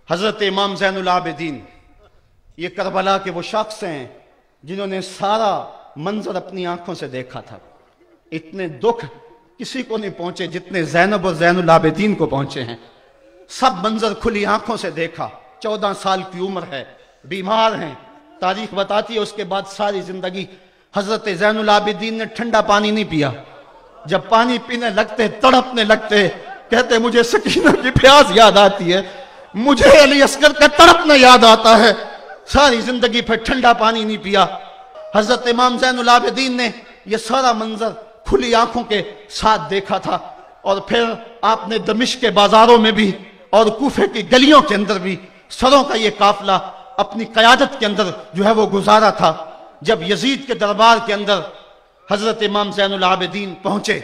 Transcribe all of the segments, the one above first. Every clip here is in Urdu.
حضرت امام زین العابدین یہ کربلا کے وہ شخص ہیں جنہوں نے سارا منظر اپنی آنکھوں سے دیکھا تھا. اتنے دکھ کسی کو نہیں پہنچے جتنے زینب اور زین العابدین کو پہنچے ہیں. سب منظر کھلی آنکھوں سے دیکھا. 14 سال کی عمر ہے, بیمار ہیں. تاریخ بتاتی ہے اس کے بعد ساری زندگی حضرت زین العابدین نے ٹھنڈا پانی نہیں پیا. جب پانی پینے لگتے تڑپنے لگتے, کہتے مجھے سکینہ کی پیاس یاد آتی ہے, مجھے علی اصغر کا تڑپنا یاد آتا ہے. ساری زندگی پھر ٹھنڈا پانی نہیں پیا. حضرت امام زین العابدین نے یہ سارا منظر کھلی آنکھوں کے ساتھ دیکھا تھا. اور پھر آپ نے دمشق کے بازاروں میں بھی اور کوفے کی گلیوں کے اندر بھی سروں کا یہ قافلہ اپنی قیادت کے اندر جو ہے وہ گزارا تھا. جب یزید کے دربار کے اندر حضرت امام زین العابدین پہنچے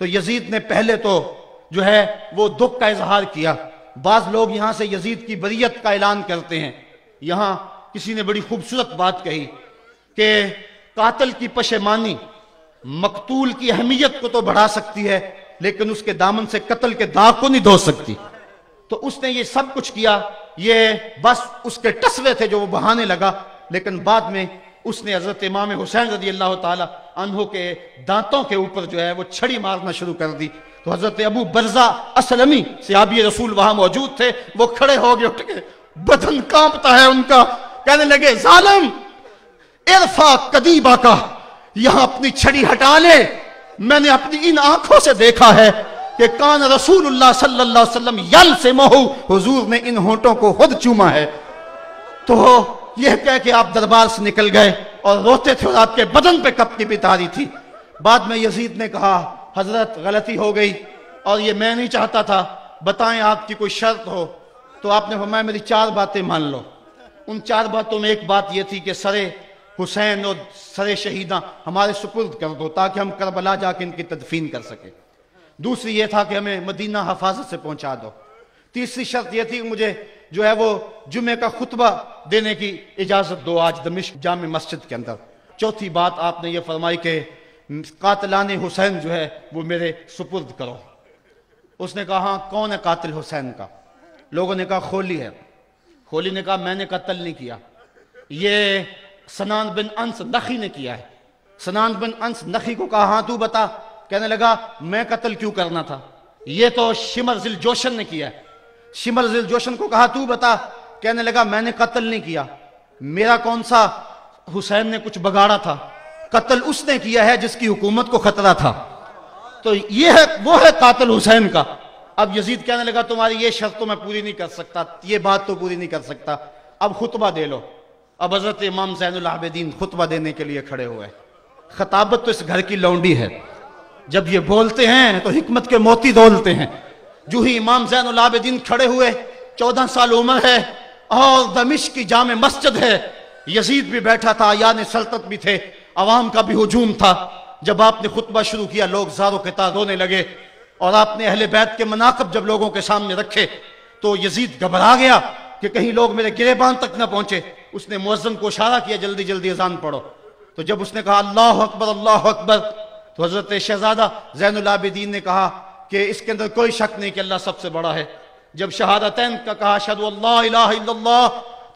تو یزید نے پہلے تو جو ہے وہ دکھ کا اظہار کیا. بعض لوگ یہاں سے یزید کی بریت کا اعلان کرتے ہیں. یہاں کسی نے بڑی خوبصورت بات کہی کہ قاتل کی پشیمانی مقتول کی اہمیت کو تو بڑھا سکتی ہے لیکن اس کے دامن سے قتل کے داغ کو نہیں دھو سکتی. تو اس نے یہ سب کچھ کیا, یہ بس اس کے ٹسوے تھے جو وہ بہانے لگا. لیکن بعد میں اس نے حضرت امام حسین رضی اللہ تعالی عنہ کے دانتوں کے اوپر جو ہے وہ چھڑی مارنا شروع کر دی. تو حضرت ابو برزہ اسلمی صحابی رسول وہاں موجود تھے. وہ کھڑے ہو گئے, اٹھ کے بدن کانپتا ہے ان کا, کہنے لگے ظالم ارفع قدیبہ کا, یہاں اپنی چھڑی ہٹا لے. میں نے اپنی ان آنکھوں سے دیکھا ہے کہ کان رسول اللہ صلی اللہ علیہ وسلم یلسمہ, حضور نے ان ہونٹوں کو خود چوما ہے. تو یہ کہہ کہ آپ دربار سے نکل گئے اور روتے تھے اور آپ کے بدن پہ کپڑی بھی تاری تھی. بعد میں یزید نے کہا حضرت غلطی ہو گئی اور یہ میں نہیں چاہتا تھا, بتائیں آپ کی کوئی شرط ہو. تو آپ نے فرمایا میری 4 باتیں مان لو. ان 4 باتوں میں ایک بات یہ تھی کہ سر حسین اور سر شہیداں ہمارے سپرد کر دو تاکہ ہم کربلا جا کے ان کی تدفین کر سکیں. دوسری یہ تھا کہ ہمیں مدینہ حفاظت سے پہنچا دو. تیسری شرط یہ تھی کہ مجھے جو ہے وہ جمعے کا خطبہ دینے کی اجازت دو آج دمشق جامع مسجد کے اندر. چوتھی بات آپ نے یہ فرمائی کہ قاتلان حسین جو ہے وہ میرے سپرد کرو. اس نے کہا ہاں کون ہے قاتل حسین کا؟ لوگوں نے کہا خولی ہے. خولی نے کہا میں نے قتل نہیں کیا, یہ سنان بن انس نخی نے کیا ہے. سنان بن انس نخی کو کہا ہاں تو بتا. کہنے لگا میں قتل کیوں کرنا تھا, یہ تو شمر ذل جوشن نے کیا ہے. شمر ذل جوشن کو کہا تو بتا. کہنے لگا میں نے قتل نہیں کیا, میرا کون سا حسین نے کچھ بگاڑا تھا, قتل اس نے کیا ہے جس کی حکومت کو خطرہ تھا. تو یہ ہے وہ ہے قاتل حسین کا. اب یزید کہنے لگا تمہاری یہ شرط تو میں پوری نہیں کر سکتا, یہ بات تو پوری نہیں کر سکتا, اب خطبہ دے لو. اب حضرت امام زین العابدین خطبہ دینے کے لیے کھڑے ہوئے. خطابت تو اس گھر کی لونڈی ہے, جب یہ بولتے ہیں تو حکمت کے موتی دولتے ہیں. جو ہی امام زین العابدین کھڑے ہوئے, 14 سال عمر ہے اور دمشق کی جامع مسجد ہے. یزید بھی بیٹھا تھا, یعنی سلطنت بھی تھے, عوام کا بھی ہجوم تھا. جب آپ نے خطبہ شروع کیا لوگ زار و قطار رونے لگے, اور آپ نے اہل بیت کے مناقب جب لوگوں کے سامنے رکھے تو یزید گھبرا گیا کہ کہیں لوگ میرے گریبان تک نہ پہنچے. اس نے مؤذن کو اشارہ کیا جلدی جلدی اذان پڑھو. تو جب اس نے کہا اللہ اکبر اللہ اکبر, تو حضرت شہزادہ زین العابدین نے کہا کہ اس کے اندر کوئی شک نہیں کہ اللہ سب سے بڑا ہے. جب شہادتین کا کہا اشہد ان لا الہ الا اللہ,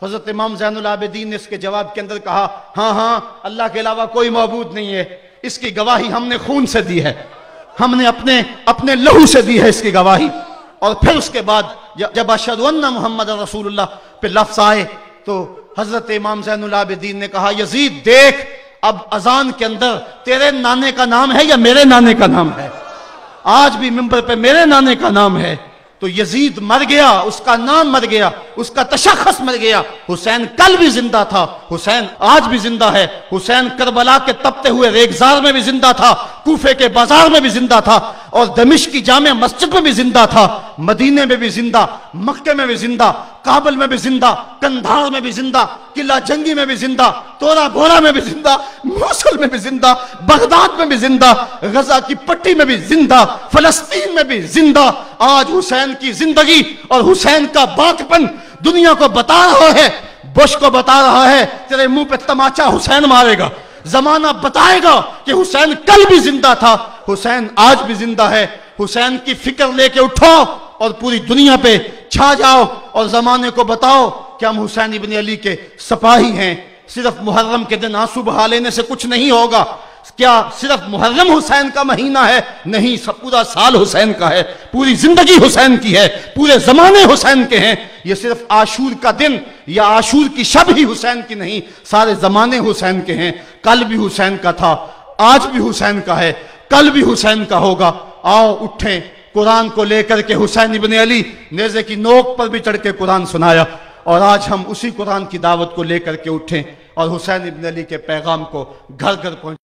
حضرت امام زین العابدین نے اس کے جواب کے اندر کہا ہاں ہاں اللہ کے علاوہ کوئی معبود نہیں ہے, اس کی گواہی ہم نے خون سے دی ہے, ہم نے اپنے لہو سے دی ہے اس کی گواہی. اور پھر اس کے بعد جب اشہد ان محمد رسول اللہ پہ لفظ آئے تو حضرت امام زین العابدین نے کہا یزید دیکھ اب اذان کے اندر تیرے نانے کا نام ہے یا میرے نانے کا نام ہے؟ آج بھی منبر پہ میرے نانے کا نام ہے. تو یزید مر گیا, اس کا نام مر گیا, اس کا تشخص مر گیا. حسین کل بھی زندہ تھا, حسین آج بھی زندہ ہے. حسین کربلا کے تپتے ہوئے ریگزار میں بھی زندہ تھا, کوفے کے بازار میں بھی زندہ تھا, اور دمشق کی جامع مسجد میں بھی زندہ تھا, مدینے میں بھی زندہ, مکے میں بھی زندہ, کابل میں بھی زندہ, کندھار میں بھی زندہ, قلعہ جنگی میں بھی زندہ, تورا بورا میں بھی زندہ, موصل میں بھی زندہ, بغداد میں بھی زندہ, غزہ کی پٹی میں بھی زندہ, فلسطین میں بھی زندہ. آج حسین کی زندگی اور حسین کا باقپن دنیا کو بتا رہا ہے, بش کو بتا رہا ہے تیرے منہ پہ تماچا حسین مارے گا. زمانہ بتائے گا کہ حسین کل بھی زندہ تھا, حسین آج بھی زندہ ہے. حسین کی فکر لے کے اٹھو, اور پوری دنیا پہ چھا جاؤ اور زمانے کو بتاؤ کہ ہم حسین ابن علی کے سپاہی ہیں. صرف محرم کے دن آنسو بہا لینے سے کچھ نہیں ہوگا. کیا صرف محرم حسین کا مہینہ ہے؟ نہیں، سب پورا سال حسین کا ہے، پوری زندگی حسین کی ہے، پورے زمانے حسین کے ہیں. یہ صرف عاشور کا دن یا عاشور کی شب ہی حسین کی نہیں، سارے زمانے حسین کے ہیں. کل بھی حسین کا تھا، آج بھی حسین کا ہے، کل بھی حسین کا ہوگا. آؤ اٹھیں، قرآن کو لے کر کے حسین ابن علی نیزے کی نوک پر بھی چڑھ کے قرآن سنایا، اور آج ہم اسی قرآن کی دعوت کو لے کر کے اٹھیں اور حسین ابن علی کے پیغام کو گھر گھر پہنچ